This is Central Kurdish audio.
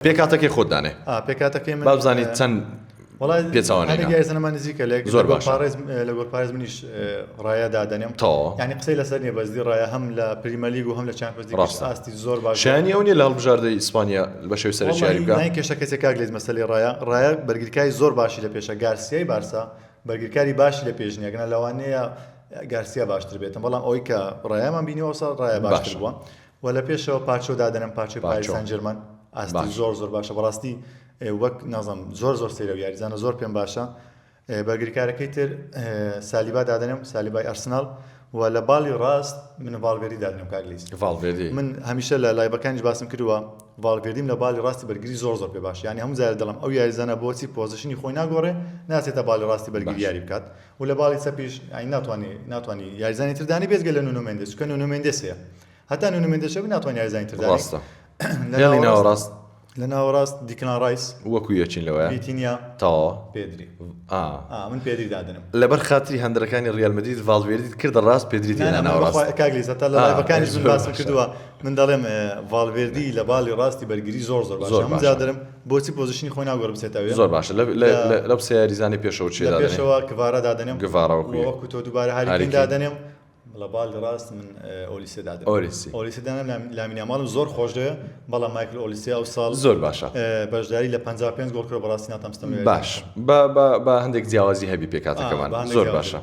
پێکاتەکەی خۆت دانێ پێکاتەکەی من با بزانیت چەند پێچەوانەیە یارزانەمانزیکە لێک زۆر لە باشە. گۆڵپارێز منیش ڕایە دادەنێم تەواو. یعنی قسەی لەسەر نیە بەزدی ڕایە هەم لە پریمەلیگ و هەم لە چامپیۆنز لیگ ڕاستە. ئاستی زۆر باش شایانی ئەو نیە لە هەڵبژاردەی ئیسپانیا بە شێوەی سەرچیاری بکە نای کێشە کەسێک کاگلێز مەسەلی ڕایە بەرگریکاری زۆر باشی لە پێشە گارسیای بارسا بەرگریکاری باشی لە پێشنیەکەنە لەوانەیە گارسیا باشتر بێتم بەڵام ئەوەی کە ڕایەمان بینیەوە سا ڕایە باشتر بووە و لە پێشەوە پاچۆ دادەنم پاچۆی پاریس سان ژێرمان ئاستی زۆر زۆر باشە بەڕاستی وەک نازم زۆر سەیرە و یاریزانە زۆر پێم باشە بەرگریکارەکەی تر سالیبا دادەنم سالیبای ئەرسنال و لە باڵی ڕاست من ڤالڤێردی دادنم کاگلیز ڤالڤێردی من هەمیشە لە لایبەکانیش باسم کردووە ڤالڤێردیم لە باڵی ڕاستی بەرگری زۆر پێ باش یعنی هەموو جارە دەڵم ئەو یاریزانە بۆچی پۆزیشنی خۆی ناگۆڕێ ناسێتە باڵی ڕاستی بەرگری یاری بکات و لە باڵی چەپیش ناتوانانی یاریزانی تردانی بێزگە لە نونو مێندێس چونکە نونو مێندێسەیە هەتا نونو مێندێسە ناتوانانی یاریزانی تردانی ڕاستە هێڵی ناوەڕاست لە ناوەڕاست دیکلان ڕایس وەکو یەکین لەوەیە بیتینیا تەواو پێدری من پێدری دادنم لەبەر خاتری هەندەکانی ڕیال مەدرید ڤالڤێردی کردە ڕاست پێدری تێنە ناوەڕاست کاگلیز هەتا لە لایبەکانیش من باسم کردووە من دەڵێم ڤالڤێردی لە باڵی ڕاستی بەرگری زۆر باشە هەموو جا دەرم بۆچی پۆزیشنی خۆی ناگۆڕ بچێتەوە زۆر باشە لە پسە یاریزانی پێشەوە چێ دادنێ پێشەوە کڤارە دادەنێم گڤارە وەکو تۆ دووبارە هاریکین دادەنێم لە باڵی ڕاست من ئۆلیسێ دادەم ئۆلیسێ دادەم لامین یاماڵم زۆر خۆش دەوێ بەڵام مایکل ئۆلیسێ ئەو ساڵ زۆر باشە بەشداری لە 55 گۆڵ کرد بەڕاستی ناتەمستم باش بە هەندێک جیاوازی هەبی پێکاتەکەمان زۆر باشە